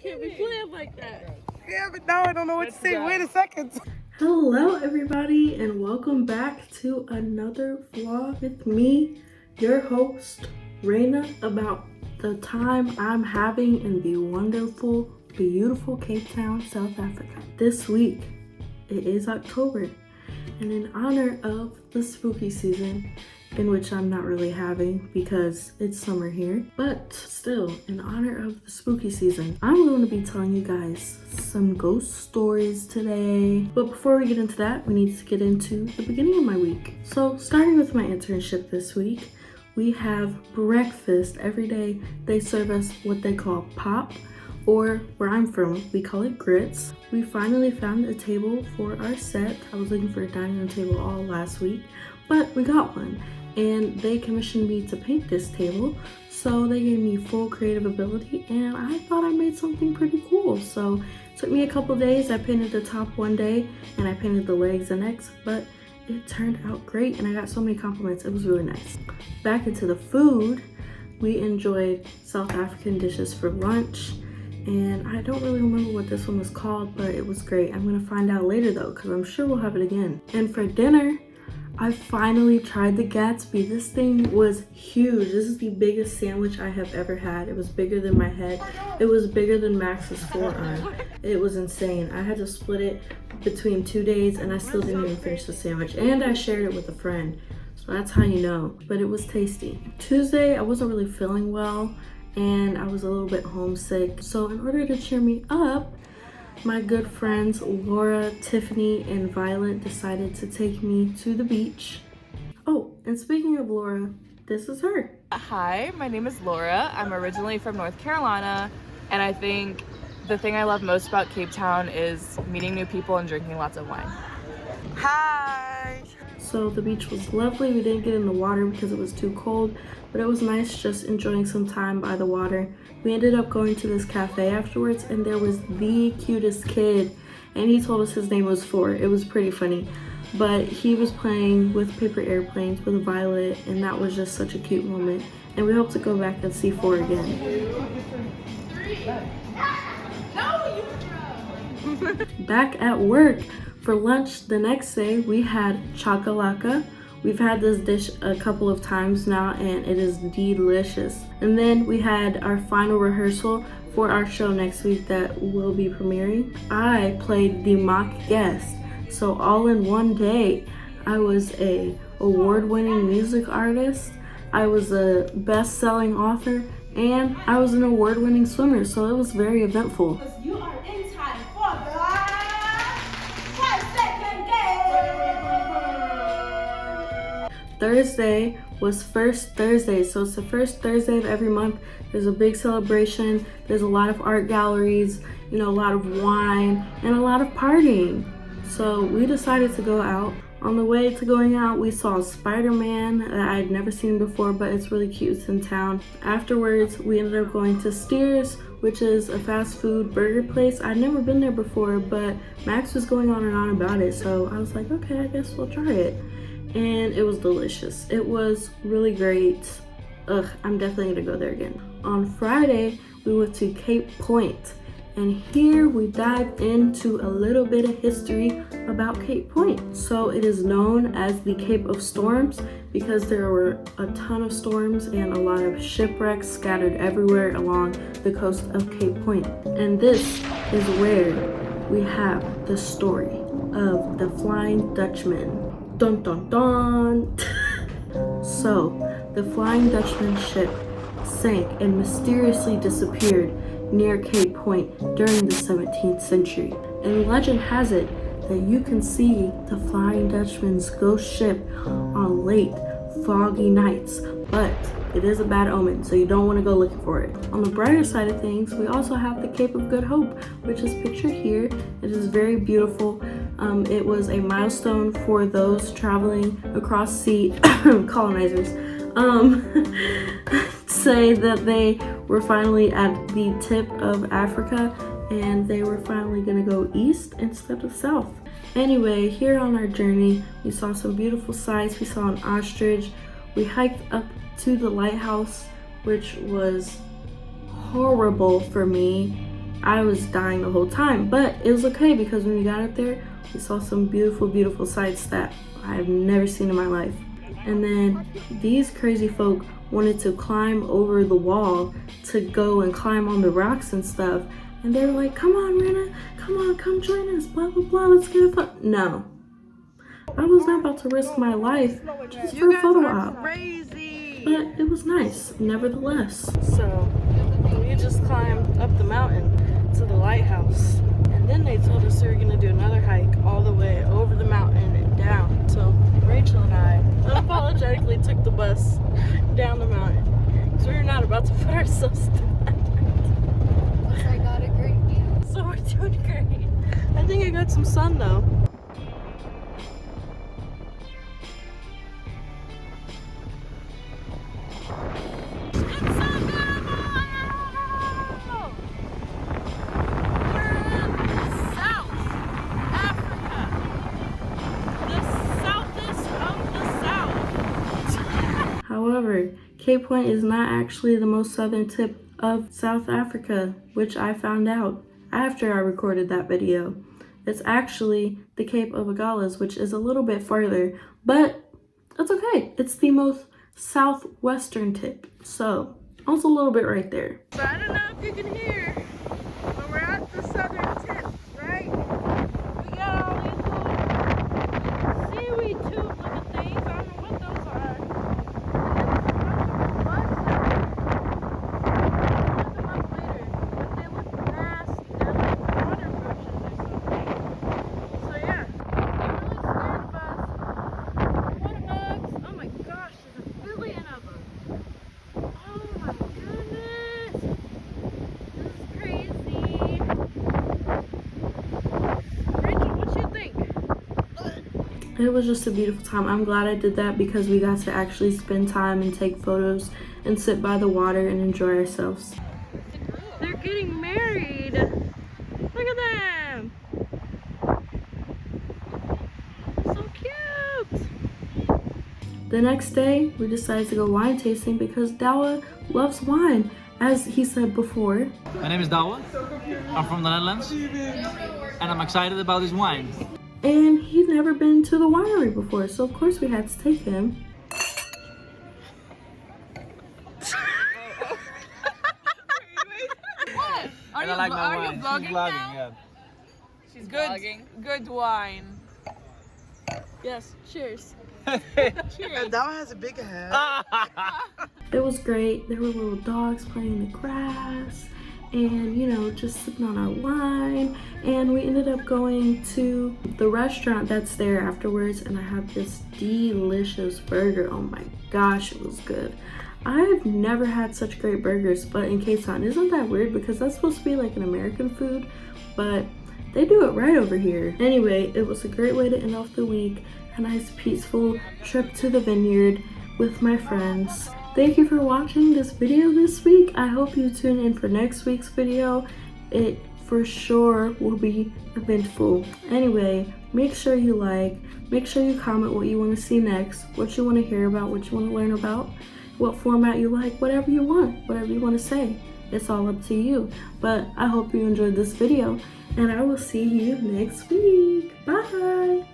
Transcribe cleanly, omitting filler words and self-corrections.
can't be playing like that. Yeah, but now I don't know what to say. Wait a second. Hello everybody and welcome back to another vlog with me, your host, Raina, about the time I'm having in the wonderful, beautiful Cape Town, South Africa. This week, it is October, and in honor of the spooky season, in which I'm not really having because it's summer here, but still, in honor of the spooky season, I'm going to be telling you guys some ghost stories today. But before we get into that, we need to get into the beginning of my week. So starting with my internship this week, we have breakfast every day. They serve us what they call pop, or where I'm from, we call it grits. We finally found a table for our set. I was looking for a dining room table all last week, but we got one. And they commissioned me to paint this table, so they gave me full creative ability, and I thought I made something pretty cool. So it took me a couple days. I painted the top one day and I painted the legs the next, but it turned out great and I got so many compliments. It was really nice. Back into the food, we enjoyed South African dishes for lunch, and I don't really remember what this one was called, but it was great. I'm gonna find out later though, because I'm sure we'll have it again. And for dinner, I finally tried the Gatsby. This thing was huge. This is the biggest sandwich I have ever had. It was bigger than my head. It was bigger than Max's forearm. It was insane. I had to split it between 2 days and I still didn't even finish the sandwich. And I shared it with a friend. So that's how you know. But it was tasty. Tuesday, I wasn't really feeling well and I was a little bit homesick. So in order to cheer me up, my good friends Laura, Tiffany, and Violet decided to take me to the beach. Oh, and speaking of Laura, this is her. Hi, my name is Laura. I'm originally from North Carolina, and I think the thing I love most about Cape Town is meeting new people and drinking lots of wine. Hi. So the beach was lovely. We didn't get in the water because it was too cold, but it was nice just enjoying some time by the water. We ended up going to this cafe afterwards, and there was the cutest kid, and he told us his name was Four. It was pretty funny, but he was playing with paper airplanes with Violet, and that was just such a cute moment, and we hope to go back and see Four again. Back at work. For lunch the next day, we had chakalaka. We've had this dish a couple of times now and it is delicious. And then we had our final rehearsal for our show next week that will be premiering. I played the mock guest. So all in one day, I was a award-winning music artist, I was a best-selling author, and I was an award-winning swimmer. So it was very eventful. You are in time for the 1-second game. Thursday was First Thursday, so it's the first Thursday of every month. There's a big celebration. There's a lot of art galleries, a lot of wine, and a lot of partying. So we decided to go out. On the way to going out, we saw Spider-Man that I had never seen before, but it's really cute. It's in town. Afterwards, we ended up going to Steers, which is a fast food burger place. I'd never been there before, but Max was going on and on about it, so I was like, okay, I guess we'll try it. And it was delicious. It was really great. Ugh, I'm definitely gonna go there again. On Friday, we went to Cape Point, and here we dived into a little bit of history about Cape Point. So it is known as the Cape of Storms because there were a ton of storms and a lot of shipwrecks scattered everywhere along the coast of Cape Point. And this is where we have the story of the Flying Dutchman. Dun dun dun! So, the Flying Dutchman ship sank and mysteriously disappeared near Cape Point during the 17th century. And legend has it that you can see the Flying Dutchman's ghost ship on late, foggy nights, but it is a bad omen, so you don't want to go looking for it. On the brighter side of things, we also have the Cape of Good Hope, which is pictured here. It is very beautiful. It was a milestone for those traveling across sea, colonizers, say that they were finally at the tip of Africa and they were finally gonna go east instead of south. Anyway, here on our journey, we saw some beautiful sights. We saw an ostrich. We hiked up to the lighthouse, which was horrible for me. I was dying the whole time, but it was okay because when we got up there, we saw some beautiful, beautiful sights that I've never seen in my life. And then these crazy folk wanted to climb over the wall to go and climb on the rocks and stuff. And they were like, come on, Rena, come on, come join us, blah, blah, blah, let's get a photo. No. I was not about to risk my life just for a photo op. Crazy. But it was nice, nevertheless. So, we just climbed up the mountain to the lighthouse. And then they told us we were gonna do another hike all the way over the mountain and down. So, Rachel and I unapologetically took the bus down the mountain. Because we were not about to put ourselves through that. Plus I got a great view. So we're doing great. I think I got some sun though. However, Cape Point is not actually the most southern tip of South Africa, which I found out after I recorded that video. It's actually the Cape of Agulhas, which is a little bit farther, but that's okay. It's the most southwestern tip, so also a little bit right there. So I don't know if you can hear, but we're at the southern tip, right? We got all these little seaweed tube looking things. I don't know what those are. It was just a beautiful time. I'm glad I did that because we got to actually spend time and take photos and sit by the water and enjoy ourselves. They're getting married. Look at them. So cute. The next day, we decided to go wine tasting because Douwe loves wine, as he said before. My name is Douwe. I'm from the Netherlands. And I'm excited about this wine. And he'd never been to the winery before, so of course we had to take him. What? Are you vlogging now? Yeah. She's Good, vlogging. good wine. Yes, cheers. That one has a big head. It was great. There were little dogs playing in the grass and, you know, just sipping on our wine. And we ended up going to the restaurant that's there afterwards, and I had this delicious burger. Oh my gosh, it was good. I've never had such great burgers, but in Cape Town, isn't that weird? Because that's supposed to be like an American food, but they do it right over here. Anyway, it was a great way to end off the week. A nice peaceful trip to the vineyard with my friends. Thank you for watching this video this week. I hope you tune in for next week's video. It for sure will be eventful. Anyway, make sure you like, make sure you comment what you want to see next, what you want to hear about, what you want to learn about, what format you like, whatever you want to say. It's all up to you. But I hope you enjoyed this video, and I will see you next week. Bye!